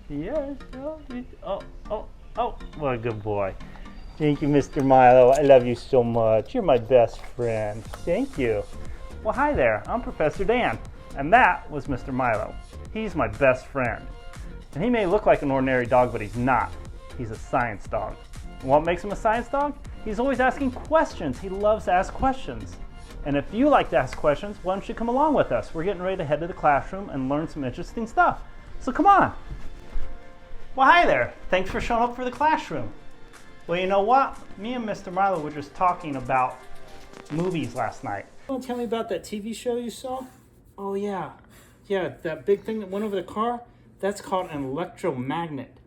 Yes. Oh, what a good boy. Thank you, Mr. Milo. I love you so much. You're my best friend. Thank you. Well, hi there. I'm Professor Dan, and that was Mr. Milo. He's my best friend. And he may look like an ordinary dog, but he's not. He's a science dog. And what makes him a science dog? He's always asking questions. He loves to ask questions. And if you like to ask questions, why don't you come along with us? We're getting ready to head to the classroom and learn some interesting stuff. So come on. Well, hi there. Thanks for showing up for the classroom. Well, you know what? Me and Mr. Milo were just talking about movies last night. You want to tell me about that TV show you saw? Oh, yeah. Yeah, that big thing that went over the car? That's called an electromagnet.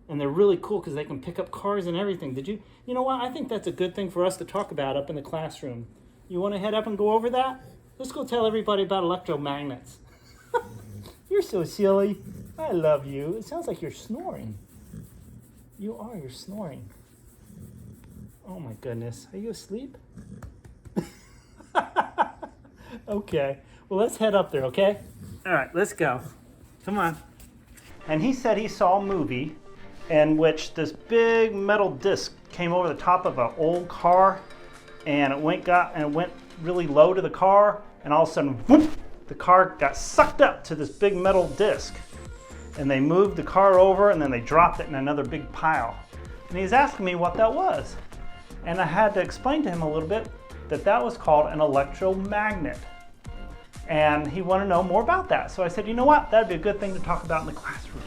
And they're really cool because they can pick up cars and everything. You know what? I think that's a good thing for us to talk about up in the classroom. You want to head up and go over that? Let's go tell everybody about electromagnets. You're so silly. I love you. It sounds like you're snoring. You're snoring. Oh my goodness. Are you asleep? Okay. Well, let's head up there, okay? All right, let's go. Come on. And he said he saw a movie in which this big metal disc came over the top of an old car, and it went really low to the car, and all of a sudden, whoop, the car got sucked up to this big metal disc. And they moved the car over, and then they dropped it in another big pile. And he's asking me what that was. And I had to explain to him a little bit that was called an electromagnet. And he wanted to know more about that. So I said, you know what? That'd be a good thing to talk about in the classroom.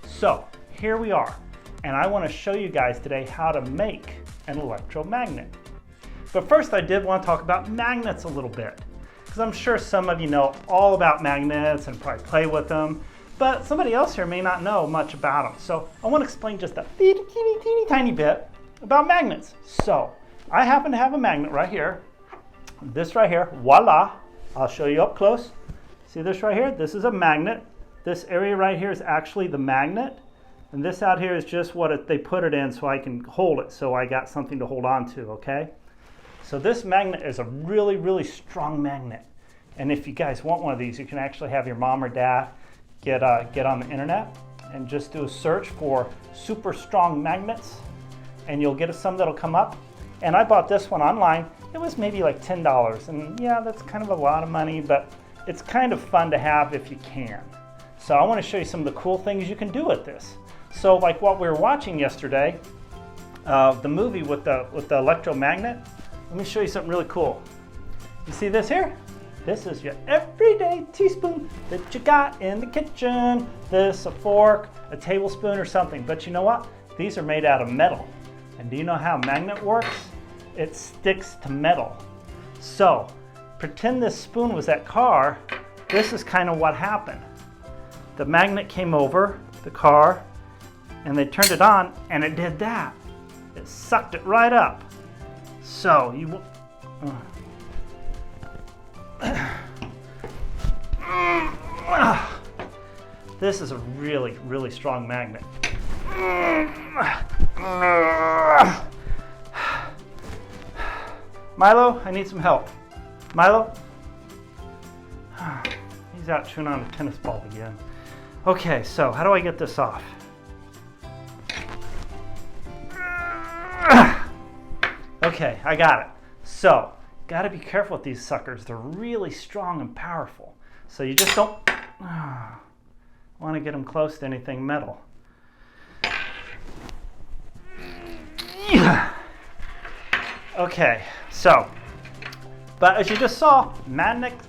So here we are. And I want to show you guys today how to make an electromagnet. But first I did want to talk about magnets a little bit, because I'm sure some of you know all about magnets and probably play with them, but somebody else here may not know much about them. So I want to explain just a teeny tiny bit about magnets. So I happen to have a magnet right here. This right here, voila. I'll show you up close. See this right here? This is a magnet. This area right here is actually the magnet. And this out here is just what they put it in so I can hold it, so I got something to hold on to, okay? So this magnet is a really, really strong magnet. And if you guys want one of these, you can actually have your mom or dad get on the internet and just do a search for super strong magnets, and you'll get some that'll come up. And I bought this one online. It was maybe like $10. And yeah, that's kind of a lot of money, but it's kind of fun to have if you can. So I want to show you some of the cool things you can do with this. So like what we were watching yesterday, the movie with the electromagnet, let me show you something really cool. You see this here? This is your everyday teaspoon that you got in the kitchen. This, a fork, a tablespoon or something. But you know what? These are made out of metal. And do you know how a magnet works? It sticks to metal. So pretend this spoon was that car. This is kind of what happened. The magnet came over the car, and they turned it on, and it did that. It sucked it right up. So this is a really, really strong magnet. Milo, I need some help. Milo? He's out chewing on a tennis ball again. Okay, so how do I get this off? Okay, I got it. So, got to be careful with these suckers. They're really strong and powerful. So you just don't want to get them close to anything metal. Okay, so, but as you just saw, magnets,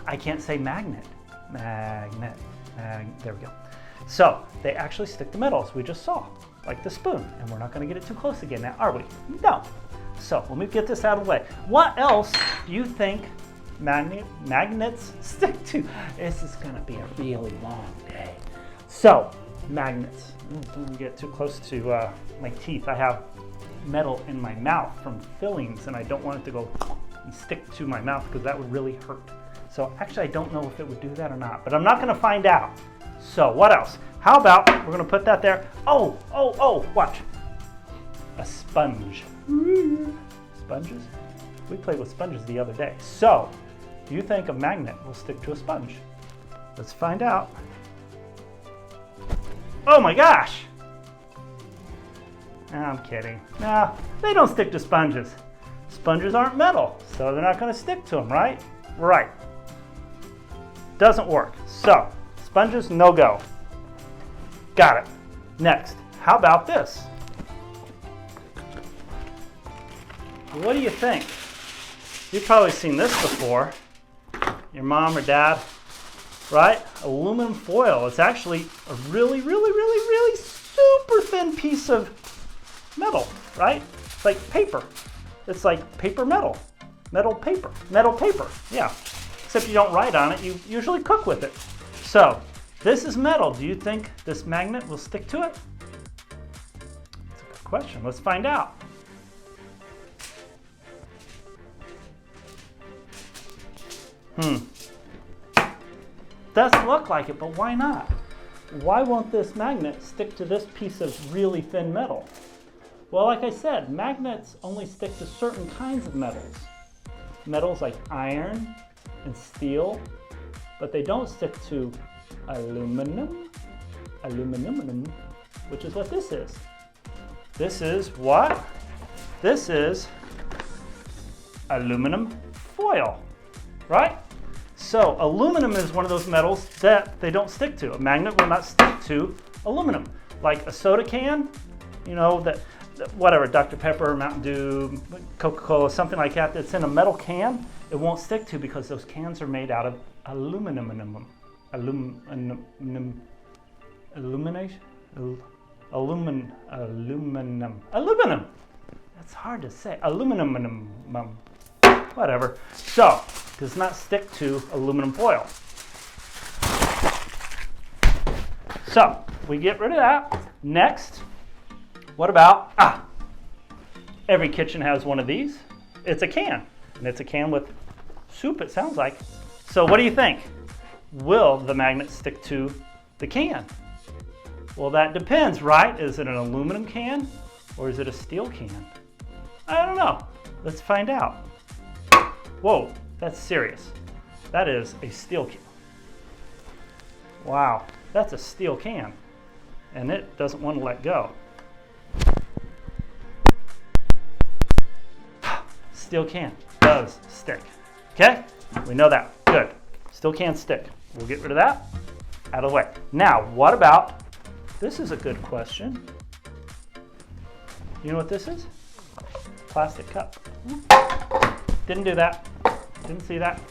I can't say magnet. There we go. So they actually stick to metal, as we just saw, like the spoon. And we're not going to get it too close again now, are we? No. So let me get this out of the way. What else do you think magnets stick to? This is going to be a really long day. So magnets. Don't get too close to my teeth. I have metal in my mouth from fillings, and I don't want it to go and stick to my mouth because that would really hurt. So actually, I don't know if it would do that or not, but I'm not going to find out. So what else? How about we're going to put that there? Oh, watch. A sponge. Sponges? We played with sponges the other day. So, do you think a magnet will stick to a sponge? Let's find out. Oh my gosh! I'm kidding. No, they don't stick to sponges. Sponges aren't metal, so they're not going to stick to them, right? Right. Doesn't work. So, sponges, no go. Got it. Next, how about this? What do you think? You've probably seen this before. Your mom or dad, right? Aluminum foil. It's actually a really, really, really, really super thin piece of metal, right? It's like paper. It's like paper metal. Metal paper. Metal paper, yeah. Except you don't write on it, you usually cook with it. So, this is metal. Do you think this magnet will stick to it? That's a good question. Let's find out. Doesn't look like it, but why not? Why won't this magnet stick to this piece of really thin metal? Well, like I said, magnets only stick to certain kinds of metals. Metals like iron and steel, but they don't stick to aluminum, which is what this is. This is what? This is aluminum foil, right? So aluminum is one of those metals that they don't stick to. A magnet will not stick to aluminum. Like a soda can, you know, that whatever, Dr. Pepper, Mountain Dew, Coca-Cola, something like that that's in a metal can, it won't stick to because those cans are made out of aluminum. That's hard to say. Aluminum. Whatever. So, does not stick to aluminum foil. So, we get rid of that. Next, what about, every kitchen has one of these. It's a can, and it's a can with soup, it sounds like. So what do you think? Will the magnet stick to the can? Well, that depends, right? Is it an aluminum can or is it a steel can? I don't know. Let's find out. Whoa, that's serious. That is a steel can. Wow, that's a steel can, and it doesn't want to let go. Steel can does stick. Okay, we know that. Good. Still can stick. We'll get rid of that out of the way. Now, what about, this is a good question. You know what this is? Plastic cup. Didn't do that. Didn't see that.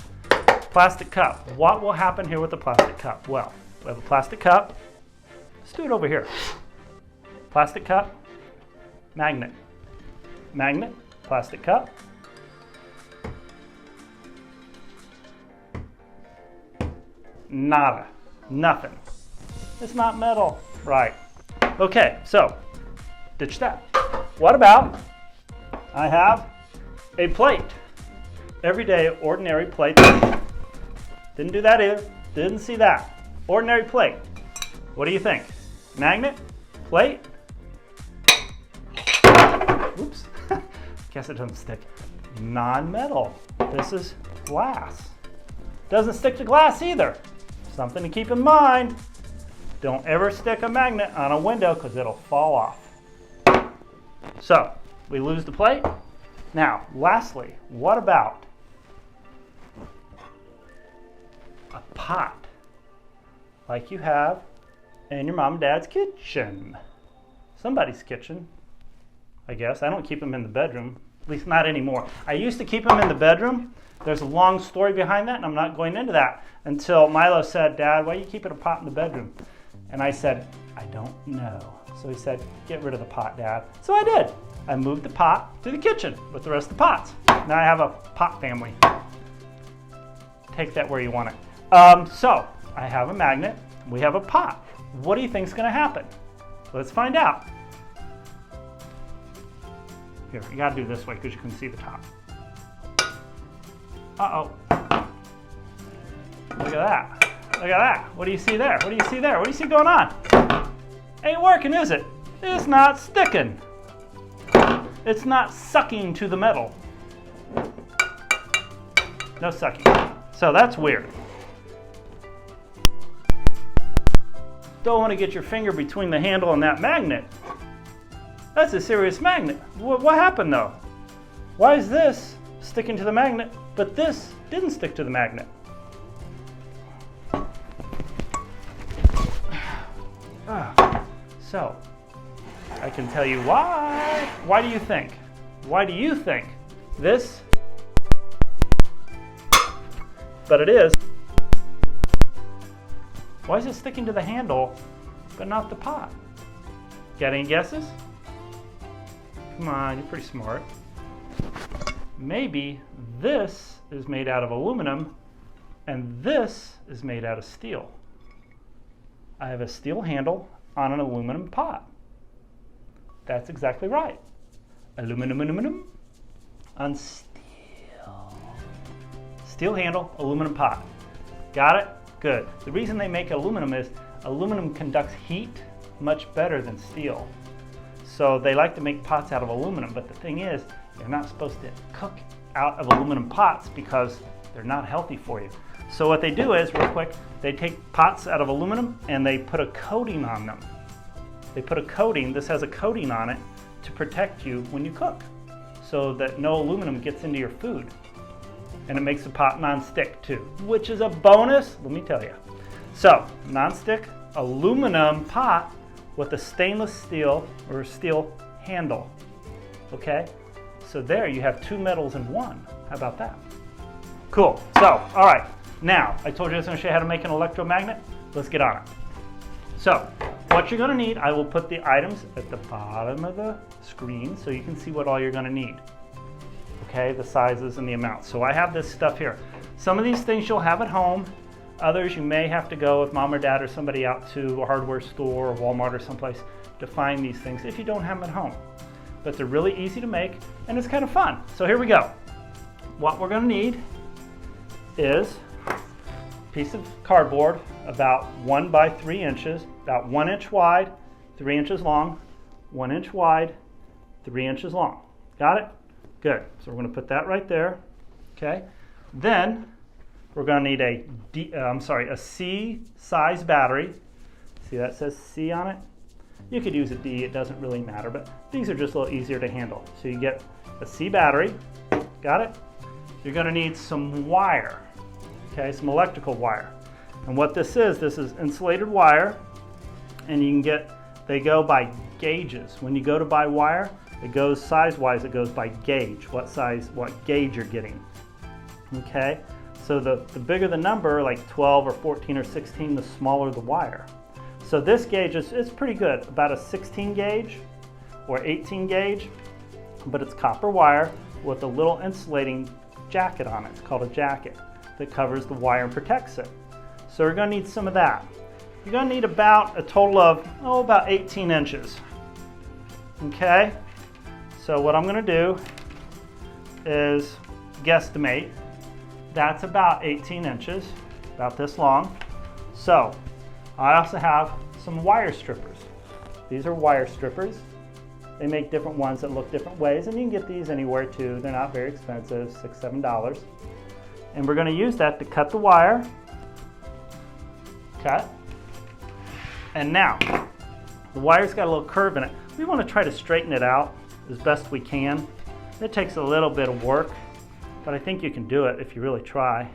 Plastic cup. What will happen here with the plastic cup? Well, we have a plastic cup. Let's do it over here. Plastic cup, magnet. Magnet, plastic cup. Nada. Nothing. It's not metal. Right. Okay, so ditch that. What about, I have a plate. Everyday, ordinary plate. Didn't do that either. Didn't see that. Ordinary plate. What do you think? Magnet? Plate? Oops. Guess it doesn't stick. Non-metal. This is glass. Doesn't stick to glass either. Something to keep in mind. Don't ever stick a magnet on a window because it'll fall off. So, we lose the plate. Now, lastly, what about a pot? Like you have in your mom and dad's kitchen. Somebody's kitchen, I guess. I don't keep them in the bedroom, at least not anymore. I used to keep them in the bedroom. There's a long story behind that, and I'm not going into that until Milo said, Dad, why are you keeping a pot in the bedroom? And I said, I don't know. So he said, get rid of the pot, Dad. So I did. I moved the pot to the kitchen with the rest of the pots. Now I have a pot family. Take that where you want it. So I have a magnet. We have a pot. What do you think is going to happen? Let's find out. Here, you got to do this way because you can see the top. Uh-oh. Look at that. Look at that. What do you see there? What do you see there? What do you see going on? Ain't working, is it? It's not sticking. It's not sucking to the metal. No sucking. So that's weird. Don't want to get your finger between the handle and that magnet. That's a serious magnet. What happened though? Why is this sticking to the magnet, but this didn't stick to the magnet? So, I can tell you why. Why do you think? Why do you think this? But it is. Why is it sticking to the handle, but not the pot? Got any guesses? Come on, you're pretty smart. Maybe this is made out of aluminum and this is made out of steel. I have a steel handle on an aluminum pot. That's exactly right. Aluminum on steel. Steel handle, aluminum pot. Got it? Good. The reason they make aluminum is aluminum conducts heat much better than steel. So they like to make pots out of aluminum, but the thing is, you're not supposed to cook out of aluminum pots because they're not healthy for you. So what they do is, real quick, they take pots out of aluminum and they put a coating on them. They put a coating, this has a coating on it to protect you when you cook so that no aluminum gets into your food. And it makes the pot non-stick too, which is a bonus, let me tell you. So, non-stick aluminum pot with a stainless steel or steel handle, okay? So there you have two metals in one. How about that? Cool, so, all right. Now, I told you I was gonna show you how to make an electromagnet. Let's get on it. So, what you're gonna need, I will put the items at the bottom of the screen so you can see what all you're gonna need. Okay, the sizes and the amounts. So I have this stuff here. Some of these things you'll have at home. Others you may have to go with mom or dad or somebody out to a hardware store or Walmart or someplace to find these things if you don't have them at home. But they're really easy to make and it's kind of fun. So here we go. What we're gonna need is a piece of cardboard about 1 by 3 inches, about 1 inch wide, 3 inches long, 1 inch wide, 3 inches long. Got it? Good. So we're going to put that right there. Okay. Then we're going to need a C size battery. See that says C on it? You could use a D, it doesn't really matter, but these are just a little easier to handle. So you get a C battery. Got it? You're going to need some wire. Okay, some electrical wire. And what this is insulated wire, and you can get, they go by gauges. When you go to buy wire, it goes size-wise, it goes by gauge, what size, what gauge you're getting. Okay, so the bigger the number, like 12 or 14 or 16, the smaller the wire. So this gauge is pretty good, about a 16 gauge or 18 gauge, but it's copper wire with a little insulating jacket on it. It's called a jacket that covers the wire and protects it. So we're gonna need some of that. You're gonna need about a total of, about 18 inches. Okay, so what I'm gonna do is guesstimate. That's about 18 inches, about this long. So I also have some wire strippers. These are wire strippers. They make different ones that look different ways, and you can get these anywhere too. They're not very expensive, $6, $7. And we're gonna use that to cut the wire. Cut. And now, the wire's got a little curve in it. We want to try to straighten it out as best we can. It takes a little bit of work, but I think you can do it if you really try.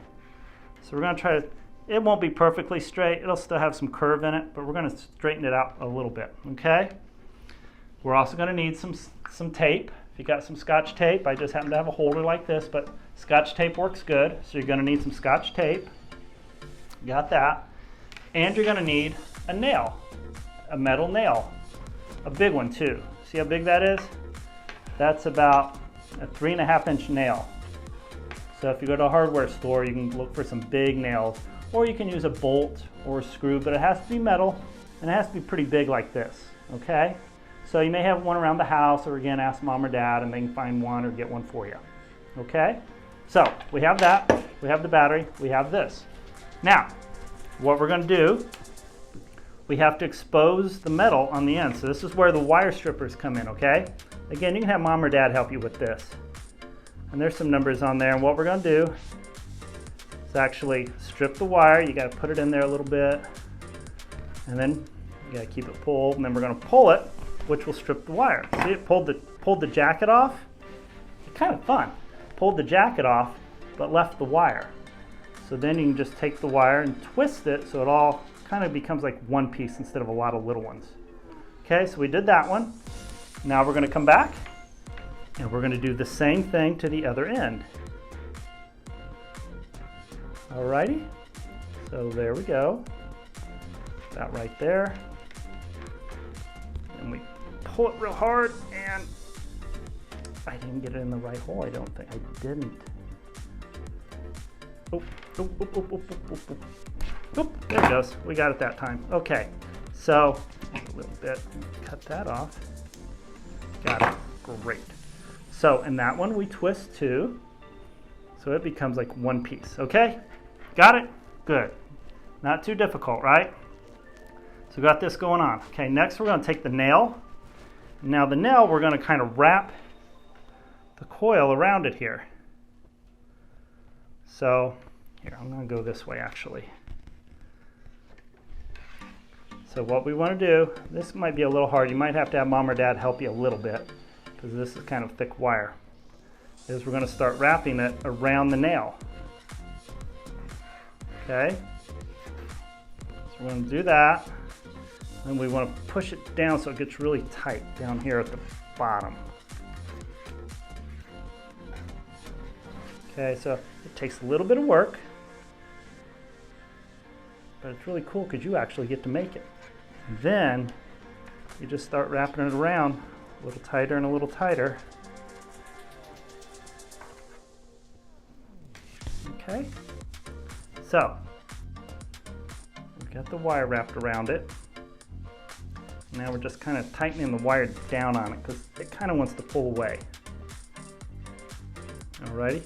So we're going to try to, it won't be perfectly straight. It'll still have some curve in it, but we're going to straighten it out a little bit, okay? We're also going to need some tape. If you got some Scotch tape, I just happen to have a holder like this, but Scotch tape works good. So you're going to need some Scotch tape. Got that. And you're going to need a nail, a metal nail, a big one too. See how big that is? That's about a 3.5 inch nail. So if you go to a hardware store, you can look for some big nails, or you can use a bolt or a screw, but it has to be metal and it has to be pretty big like this, okay? So you may have one around the house, or again, ask mom or dad and they can find one or get one for you, okay? So we have that, we have the battery, we have this. Now, what we're going to do, we have to expose the metal on the end. So this is where the wire strippers come in, okay? Again, you can have mom or dad help you with this. And there's some numbers on there. And what we're going to do is actually strip the wire. You got to put it in there a little bit, and then you got to keep it pulled, and then we're going to pull it, which will strip the wire. See, it pulled the jacket off. It's kind of fun. Pulled the jacket off, but left the wire. So then you can just take the wire and twist it so it all kind of becomes like one piece instead of a lot of little ones. Okay, so we did that one. Now we're going to come back and we're going to do the same thing to the other end. Alrighty, so there we go. That right there. And we pull it real hard, and I didn't get it in the right hole. I don't think I didn't. Oh, there it goes. We got it that time. Okay, so a little bit, cut that off. Got it. Great. So in that one we twist too, so it becomes like one piece. Okay, got it? Good. Not too difficult, right? So we got this going on. Okay, next we're going to take the nail. Now the nail, we're going to kind of wrap the coil around it here. So here, I'm going to go this way actually. So what we want to do, this might be a little hard. You might have to have mom or dad help you a little bit because this is kind of thick wire. Is we're going to start wrapping it around the nail. Okay. So we're going to do that. And we want to push it down so it gets really tight down here at the bottom. Okay, so it takes a little bit of work, but it's really cool because you actually get to make it. And then you just start wrapping it around a little tighter and a little tighter. Okay, so we've got the wire wrapped around it. Now we're just kind of tightening the wire down on it because it kind of wants to pull away. Alrighty.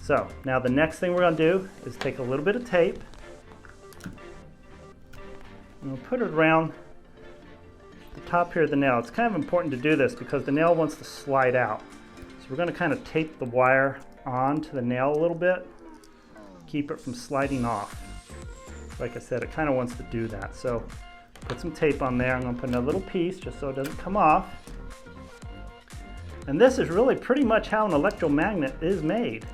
So now the next thing we're going to do is take a little bit of tape and we'll put it around the top here of the nail. It's kind of important to do this because the nail wants to slide out. So we're going to kind of tape the wire onto the nail a little bit, keep it from sliding off. Like I said, it kind of wants to do that. So put some tape on there. I'm going to put another little piece just so it doesn't come off. And this is really pretty much how an electromagnet is made.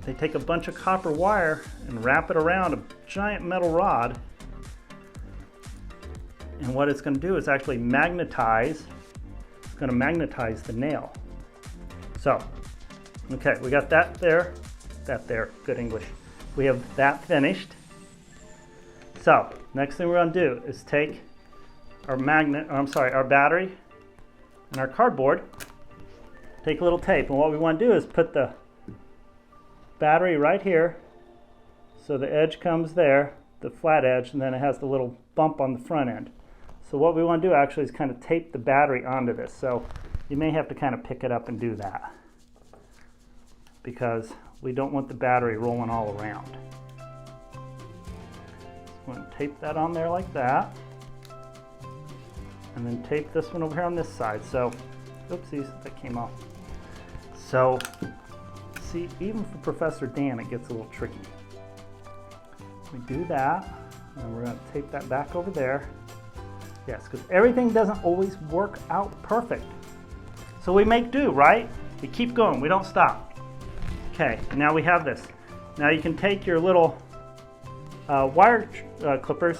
They take a bunch of copper wire and wrap it around a giant metal rod. And what it's going to do is actually magnetize. It's going to magnetize the nail. So, okay, we got that there. Good English. We have that finished. So, next thing we're going to do is take our our battery and our cardboard, take a little tape, and what we want to do is put the battery right here so the edge comes there, the flat edge, and then it has the little bump on the front end. So what we want to do actually is kind of tape the battery onto this. So you may have to kind of pick it up and do that because we don't want the battery rolling all around. I'm going to tape that on there like that, and then tape this one over here on this side. So, oopsies, that came off. So, see, even for Professor Dan, it gets a little tricky. We do that, and we're going to tape that back over there. Yes, because everything doesn't always work out perfect. So we make do, right? We keep going, we don't stop. Okay, now we have this. Now you can take your little wire clippers,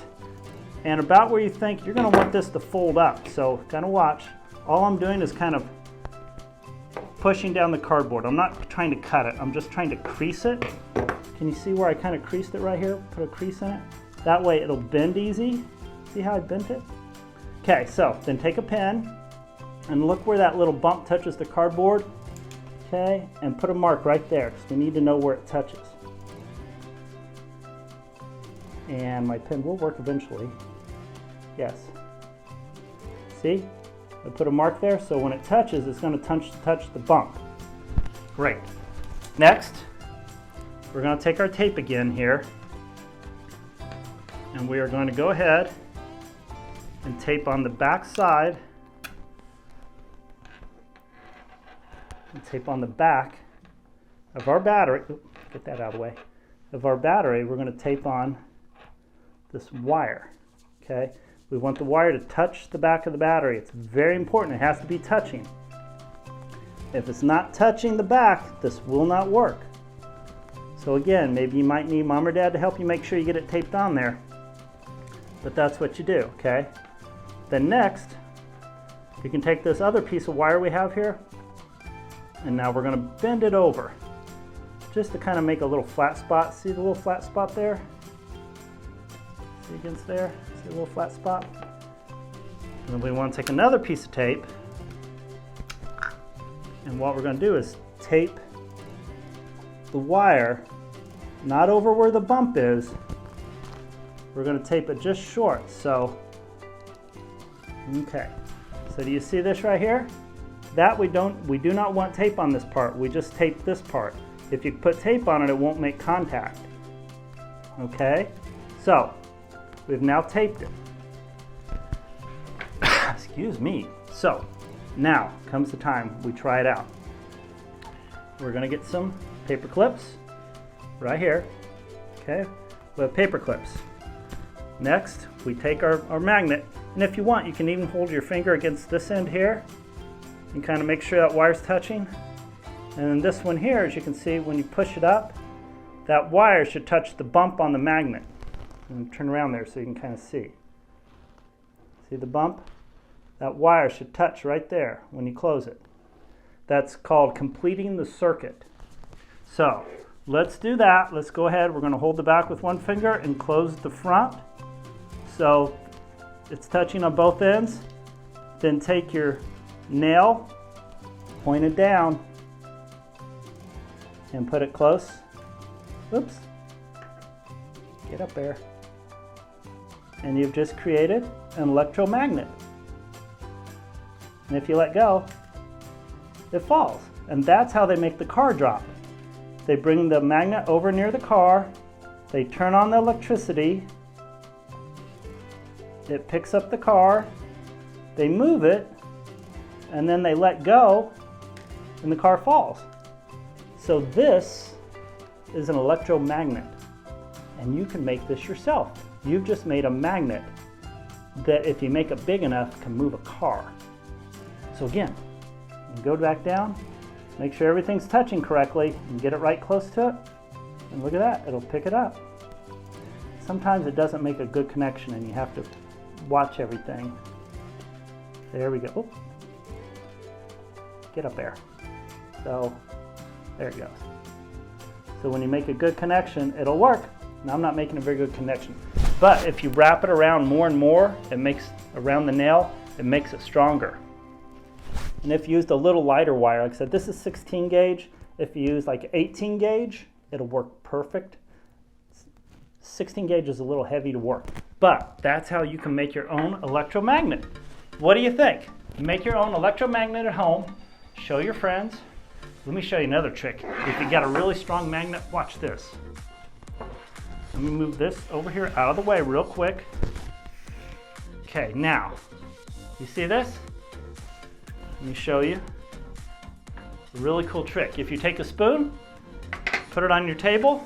and about where you think you're going to want this to fold up. So kind of watch. All I'm doing is kind of pushing down the cardboard. I'm not trying to cut it. I'm just trying to crease it. Can you see where I kind of creased it right here? Put a crease in it. That way it'll bend easy. See how I bent it? Okay, so then take a pen and look where that little bump touches the cardboard. Okay, and put a mark right there because we need to know where it touches. And my pen will work eventually. Yes. See? I put a mark there, so when it touches, it's going to touch the bump. Great. Next, we're going to take our tape again here, and we are going to go ahead and tape on the back side, and tape on the back of our battery, get that out of the way, of our battery, we're going to tape on this wire, okay? We want the wire to touch the back of the battery. It's very important. It has to be touching. If it's not touching the back, this will not work. So again, maybe you might need mom or dad to help you make sure you get it taped on there. But that's what you do, okay? Then next, you can take this other piece of wire we have here, and now we're going to bend it over just to kind of make a little flat spot. See the little flat spot there? See against there? See a little flat spot? And then we want to take another piece of tape, and what we're going to do is tape the wire not over where the bump is. We're going to tape it just short. So, okay. So do you see this right here? That we do not want tape on this part. We just tape this part. If you put tape on it, it won't make contact. Okay? So, we've now taped it. Excuse me. So, now comes the time we try it out. We're going to get some paper clips right here. Okay? We have paper clips. Next, we take our magnet, and if you want, you can even hold your finger against this end here and kind of make sure that wire's touching. And then this one here, as you can see, when you push it up, that wire should touch the bump on the magnet. And turn around there so you can kind of see. See the bump? That wire should touch right there when you close it. That's called completing the circuit. So let's do that. Let's go ahead. We're going to hold the back with one finger and close the front. So it's touching on both ends. Then take your nail, point it down, and put it close. Oops. Get up there. And you've just created an electromagnet. And if you let go, it falls. And that's how they make the car drop. They bring the magnet over near the car, they turn on the electricity, it picks up the car, they move it, and then they let go, and the car falls. So this is an electromagnet, and you can make this yourself. You've just made a magnet that, if you make it big enough, can move a car. So again, you go back down, make sure everything's touching correctly, and get it right close to it, and look at that, it'll pick it up. Sometimes it doesn't make a good connection, and you have to watch everything. There we go. Oh. Get up there. So there it goes. So when you make a good connection, it'll work. Now I'm not making a very good connection, but if you wrap it around more and more, it makes around the nail, it makes it stronger. And if you used a little lighter wire, like I said, this is 16 gauge. If you use like 18 gauge, it'll work perfect. 16 gauge is a little heavy to work, but that's how you can make your own electromagnet. What do you think? Make your own electromagnet at home, show your friends. Let me show you another trick. If you got a really strong magnet, watch this. Let me move this over here out of the way real quick. Okay, now, you see this? Let me show you a really cool trick. If you take a spoon, put it on your table,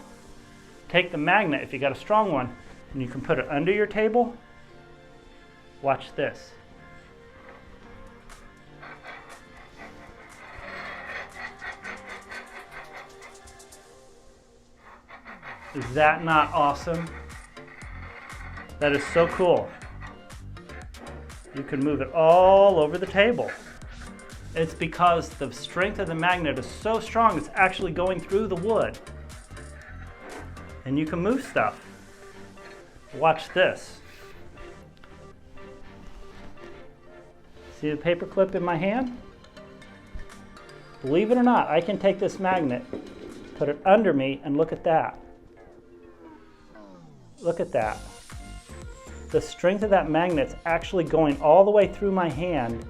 take the magnet, if you got a strong one, and you can put it under your table. Watch this. Is that not awesome? That is so cool. You can move it all over the table. It's because the strength of the magnet is so strong, it's actually going through the wood. And you can move stuff. Watch this. See the paper clip in my hand? Believe it or not, I can take this magnet, put it under me, and look at that. Look at that. The strength of that magnet's actually going all the way through my hand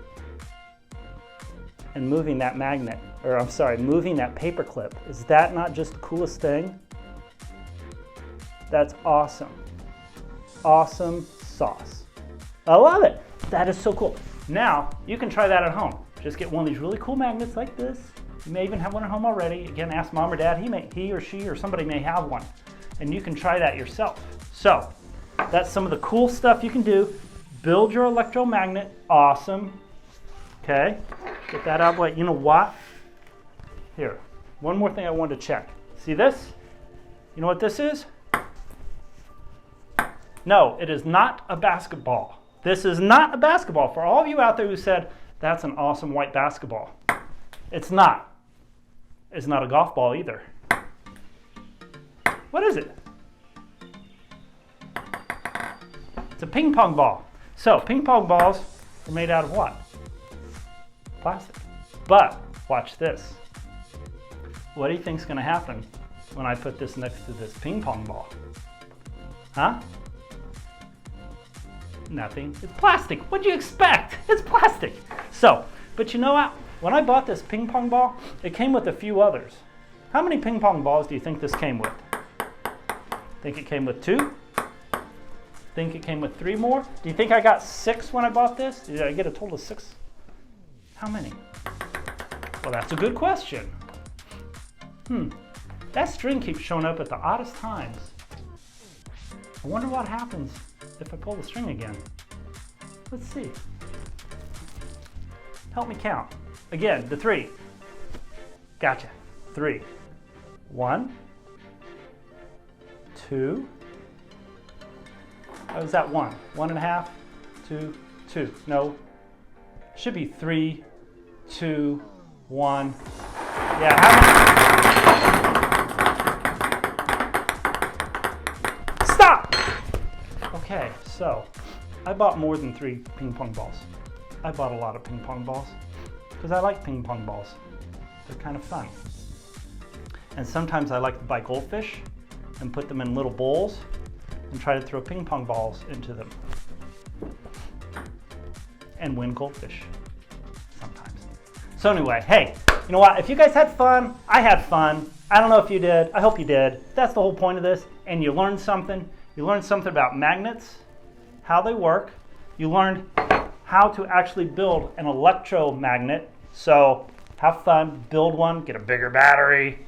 and moving that magnet, or I'm sorry, moving that paper clip. Is that not just the coolest thing? That's awesome. Awesome sauce. I love it. That is so cool. Now, you can try that at home. Just get one of these really cool magnets like this, You may even have one at home already. Again, ask mom or dad. He or she or somebody may have one. And you can try that yourself. So, that's some of the cool stuff you can do. Build your electromagnet. Awesome. Okay, get that out of the way. You know what? Here, one more thing I wanted to check. See this? You know what this is? No, it is not a basketball. This is not a basketball. For all of you out there who said, that's an awesome white basketball. It's not. It's not a golf ball either. What is it? It's a ping pong ball. So ping pong balls are made out of what? Plastic. But watch this. What do you think is going to happen when I put this next to this ping pong ball? Huh? Nothing. It's plastic. What'd you expect? It's plastic. So, but you know what? When I bought this ping pong ball, it came with a few others. How many ping pong balls do you think this came with? Think it came with 2? Think it came with 3 more? Do you think I got 6 when I bought this? Did I get a total of 6? How many? Well, that's a good question. That string keeps showing up at the oddest times. I wonder what happens if I pull the string again. Let's see. Help me count. Again, the 3. Gotcha. 3. 1, 2. Oh, is that 1? 1.5, 2, 2. No. Should be 3, 2, 1. Yeah, Stop! Okay, so I bought more than 3 ping pong balls. I bought a lot of ping pong balls because I like ping pong balls. They're kind of fun. And sometimes I like to buy goldfish and put them in little bowls and try to throw ping pong balls into them and win goldfish sometimes. So anyway, hey, you know what? If you guys had fun, I had fun. I don't know if you did. I hope you did. That's the whole point of this. And you learned something. You learned something about magnets, how they work. You learned how to actually build an electromagnet. So have fun, build one, get a bigger battery,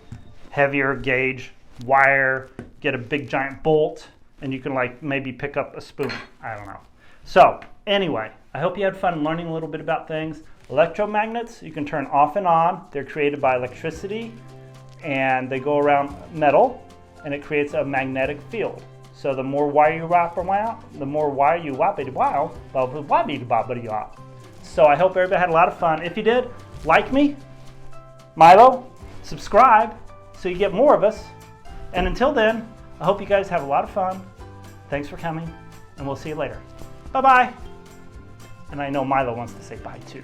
heavier gauge wire, get a big giant bolt, and you can like maybe pick up a spoon. I don't know. So anyway, I hope you had fun learning a little bit about things. Electromagnets, you can turn off and on. They're created by electricity and they go around metal and it creates a magnetic field. So the more wire you wrap around, the more wire you wrap it wow. So I hope everybody had a lot of fun. If you did, like me, Milo, subscribe so you get more of us. And until then, I hope you guys have a lot of fun. Thanks for coming, and we'll see you later. Bye-bye. And I know Milo wants to say bye too.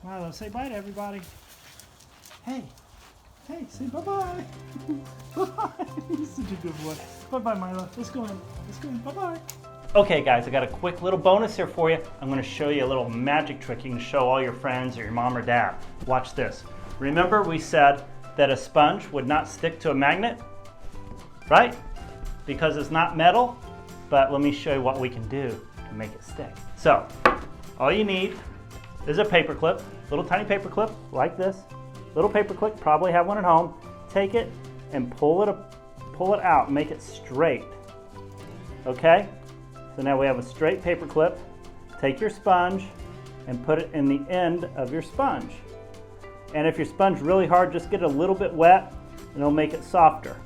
Milo, say bye to everybody. Hey, say bye-bye. Bye. You're such a good boy. Bye-bye, Milo. Let's go in. Bye-bye. Okay, guys, I got a quick little bonus here for you. I'm going to show you a little magic trick you can show all your friends or your mom or dad. Watch this. Remember we said that a sponge would not stick to a magnet, right? Because it's not metal, but let me show you what we can do to make it stick. So, all you need is a paper clip, little tiny paper clip like this. Little paper clip, probably have one at home. Take it and pull it out, make it straight. Okay? So now we have a straight paper clip. Take your sponge and put it in the end of your sponge. And if your sponge is really hard, just get it a little bit wet and it'll make it softer.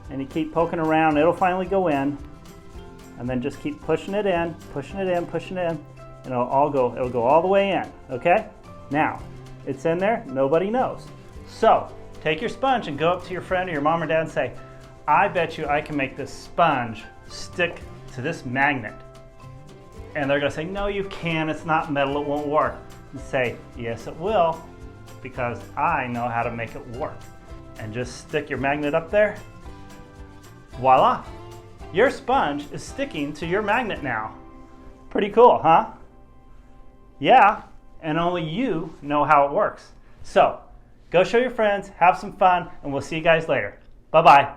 And you keep poking around, it'll finally go in. And then just keep pushing it in, and it'll go all the way in, okay? Now, it's in there, nobody knows. So, take your sponge and go up to your friend or your mom or dad and say, I bet you I can make this sponge stick to this magnet. And they're gonna say, no you can't, it's not metal, it won't work. You say, yes it will, because I know how to make it work. And just stick your magnet up there. Voila! Your sponge is sticking to your magnet now. Pretty cool, huh? Yeah, and only you know how it works. So, go show your friends, have some fun, and we'll see you guys later. Bye-bye.